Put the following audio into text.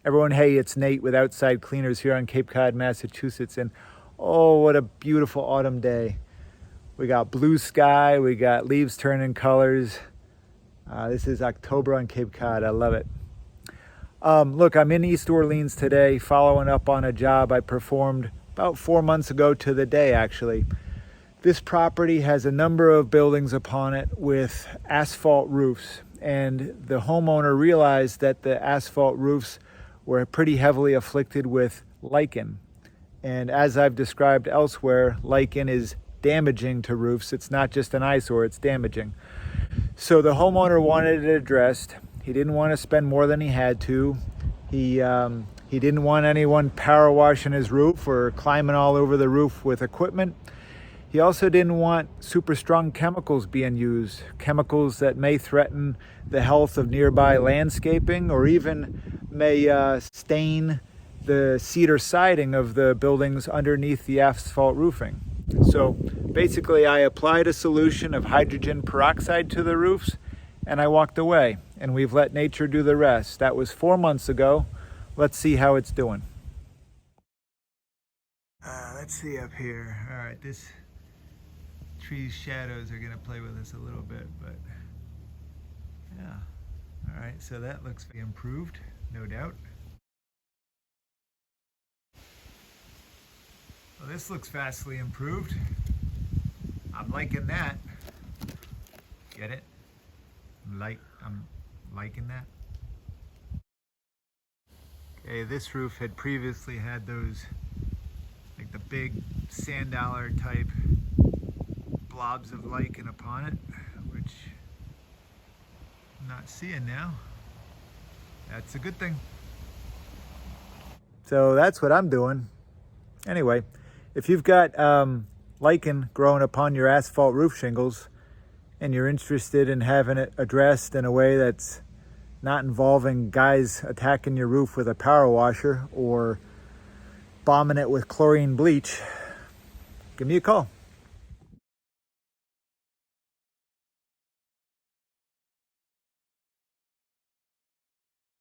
Everyone, hey, it's Nate with Outside Cleaners here on Cape Cod, Massachusetts. And oh, what a beautiful autumn day. We got blue sky, we got leaves turning colors. This is October on Cape Cod. I love it. Look, I'm in East Orleans today following up on a job I performed about 4 months ago to the day, actually. This property has a number of buildings upon it with asphalt roofs, and the homeowner realized that the asphalt roofs were pretty heavily afflicted with lichen. And as I've described elsewhere, lichen is damaging to roofs. It's not just an eyesore, it's damaging. So the homeowner wanted it addressed. He didn't want to spend more than he had to. He didn't want anyone power washing his roof or climbing all over the roof with equipment. He also didn't want super strong chemicals being used, chemicals that may threaten the health of nearby landscaping or even may stain the cedar siding of the buildings underneath the asphalt roofing. So basically I applied a solution of hydrogen peroxide to the roofs and I walked away, and we've let nature do the rest. That was 4 months ago. Let's see how it's doing. Let's see up here. All right, this tree's shadows are gonna play with us a little bit, but yeah. All right, so that looks improved, no doubt. Well, this looks vastly improved. I'm liking that. Get it? I'm liking that. Okay, this roof had previously had those, like the big sand dollar type blobs of lichen upon it, which I'm not seeing now. That's a good thing. So that's what I'm doing. Anyway, if you've got lichen growing upon your asphalt roof shingles and you're interested in having it addressed in a way that's not involving guys attacking your roof with a power washer or bombing it with chlorine bleach, give me a call.